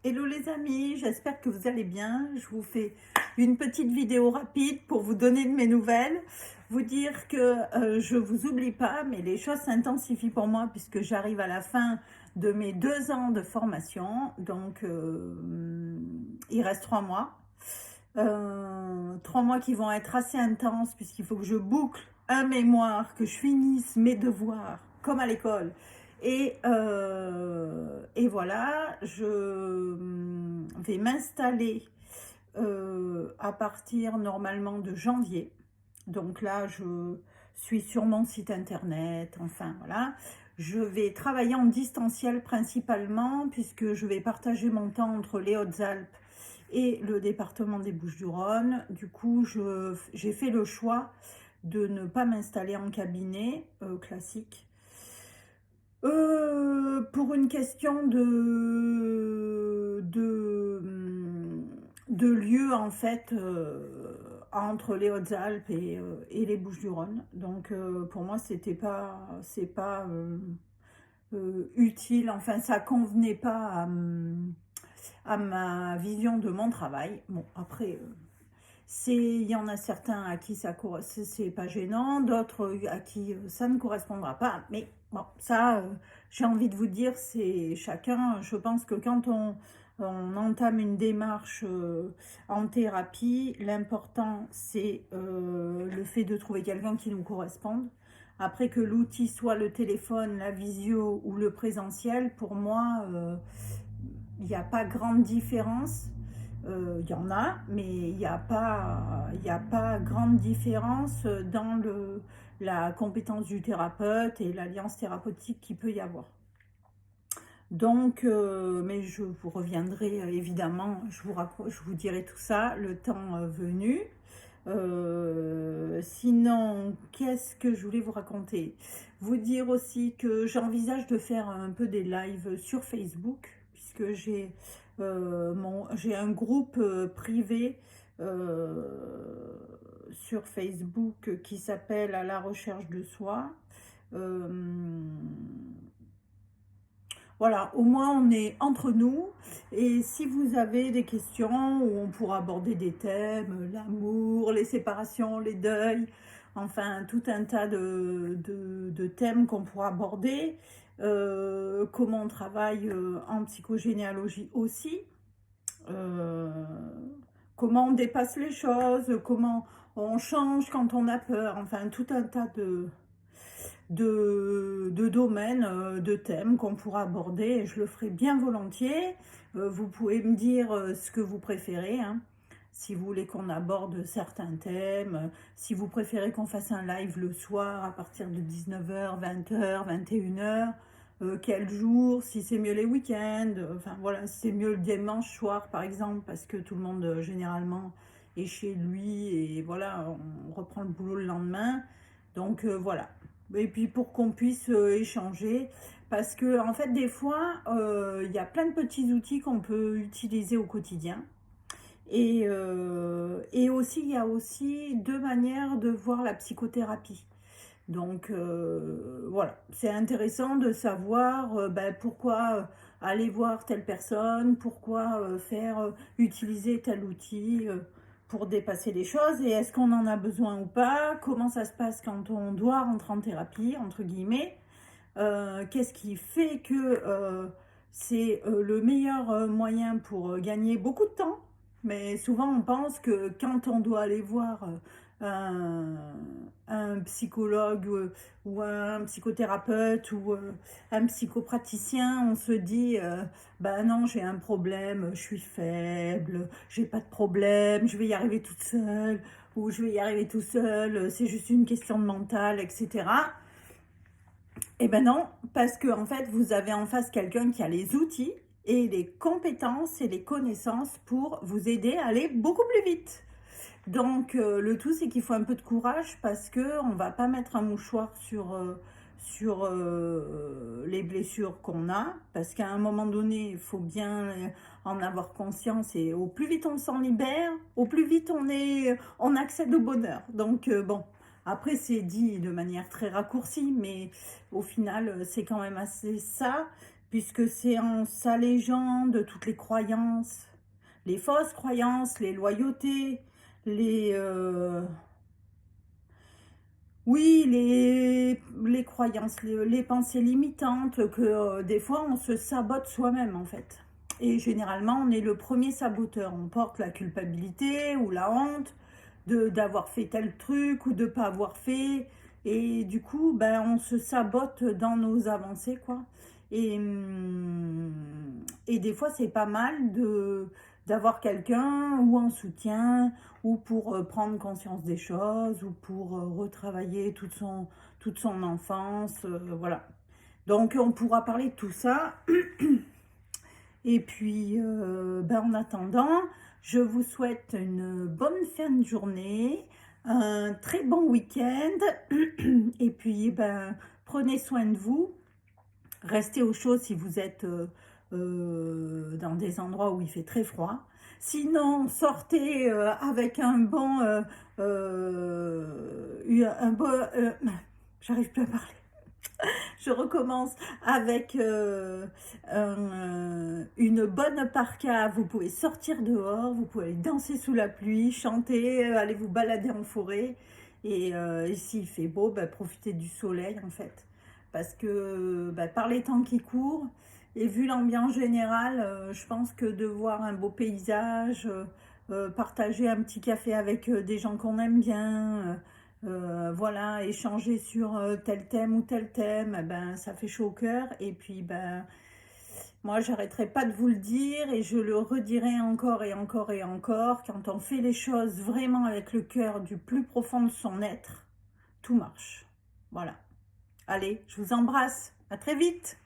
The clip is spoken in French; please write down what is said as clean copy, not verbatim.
Hello les amis, j'espère que vous allez bien. Je vous fais une petite vidéo rapide pour vous donner de mes nouvelles, vous dire que je vous oublie pas, mais les choses s'intensifient pour moi puisque j'arrive à la fin de mes 2 ans de formation, donc il reste 3 mois. 3 mois qui vont être assez intenses puisqu'il faut que je boucle un mémoire, que je finisse mes devoirs comme à l'école. Et voilà, je vais m'installer à partir normalement de janvier. Donc là, je suis sur mon site internet, enfin voilà. Je vais travailler en distanciel principalement puisque je vais partager mon temps entre les Hautes-Alpes et le département des Bouches-du-Rhône. Du coup, j'ai fait le choix de ne pas m'installer en cabinet classique. Pour une question de lieu en fait entre les Hautes-Alpes et les Bouches-du-Rhône. Donc pour moi c'est pas utile, enfin ça convenait pas à ma vision de mon travail. Bon après il y en a certains à qui c'est pas gênant, d'autres à qui ça ne correspondra pas. Mais bon, ça, j'ai envie de vous dire, c'est chacun. Je pense que quand on entame une démarche en thérapie, l'important c'est le fait de trouver quelqu'un qui nous corresponde. Après que l'outil soit le téléphone, la visio ou le présentiel, pour moi, il n'y a pas grande différence. Il y en a, mais il n'y a pas grande différence dans la compétence du thérapeute et l'alliance thérapeutique qu'il peut y avoir. Donc, mais je vous reviendrai évidemment, je vous dirai tout ça le temps venu. Sinon, qu'est-ce que je voulais vous raconter? Vous dire aussi que j'envisage de faire un peu des lives sur Facebook, puisque j'ai un groupe privé sur Facebook qui s'appelle À la recherche de soi. Euh, voilà, au moins on est entre nous. Et si vous avez des questions où on pourra aborder des thèmes, l'amour, les séparations, les deuils, enfin tout un tas de thèmes qu'on pourra aborder, comment on travaille en psychogénéalogie aussi, euh, comment on dépasse les choses, comment on change quand on a peur, enfin tout un tas de domaines, de thèmes qu'on pourra aborder et je le ferai bien volontiers. Vous pouvez me dire ce que vous préférez, hein. Si vous voulez qu'on aborde certains thèmes, si vous préférez qu'on fasse un live le soir à partir de 19h, 20h, 21h, quel jour, si c'est mieux les week-ends, enfin voilà, si c'est mieux le dimanche soir par exemple, parce que tout le monde généralement est chez lui et voilà, on reprend le boulot le lendemain. Donc voilà. Et puis pour qu'on puisse échanger, parce que en fait des fois, il y a plein de petits outils qu'on peut utiliser au quotidien. Et aussi, il y a aussi 2 manières de voir la psychothérapie. Donc voilà, c'est intéressant de savoir pourquoi aller voir telle personne, pourquoi utiliser tel outil pour dépasser les choses et est-ce qu'on en a besoin ou pas, comment ça se passe quand on doit rentrer en thérapie, entre guillemets, qu'est-ce qui fait que c'est le meilleur moyen pour gagner beaucoup de temps. Mais souvent on pense que quand on doit aller voir un, un psychologue ou un psychothérapeute ou un psychopraticien, on se dit ben non, j'ai un problème, je suis faible, j'ai pas de problème, je vais y arriver toute seule ou je vais y arriver tout seul, c'est juste une question de mental, etc. Eh ben non, parce que en fait, vous avez en face quelqu'un qui a les outils et les compétences et les connaissances pour vous aider à aller beaucoup plus vite. Donc le tout c'est qu'il faut un peu de courage parce que on va pas mettre un mouchoir sur les blessures qu'on a parce qu'à un moment donné il faut bien en avoir conscience et au plus vite on s'en libère, au plus vite on accède au bonheur. Donc bon, après c'est dit de manière très raccourcie mais au final c'est quand même assez ça. puisque c'est en s'allégeant de toutes les croyances, les fausses croyances, les loyautés, les... oui, les croyances, les pensées limitantes, que des fois on se sabote soi-même en fait. Et généralement, on est le premier saboteur. On porte la culpabilité ou la honte d'avoir fait tel truc ou de pas avoir fait. Et du coup, ben, on se sabote dans nos avancées, quoi. Et des fois, c'est pas mal d'avoir quelqu'un ou en soutien ou pour prendre conscience des choses ou pour retravailler toute son enfance, voilà. Donc, on pourra parler de tout ça. Et puis, ben, en attendant, je vous souhaite une bonne fin de journée, un très bon week-end. Et puis, ben, prenez soin de vous. Restez au chaud si vous êtes dans des endroits où il fait très froid. Sinon, sortez avec un bon, j'arrive plus à parler. Je recommence avec une bonne parka. Vous pouvez sortir dehors, vous pouvez aller danser sous la pluie, chanter, aller vous balader en forêt. Et s'il fait beau, bah, profitez du soleil en fait. Parce que bah, par les temps qui courent, et vu l'ambiance générale, je pense que de voir un beau paysage, partager un petit café avec des gens qu'on aime bien, voilà, échanger sur tel thème ou tel thème, eh ben, ça fait chaud au cœur. Et puis, ben, moi, j'arrêterai pas de vous le dire et je le redirai encore et encore et encore. Quand on fait les choses vraiment avec le cœur du plus profond de son être, tout marche. Voilà. Allez, je vous embrasse. À très vite.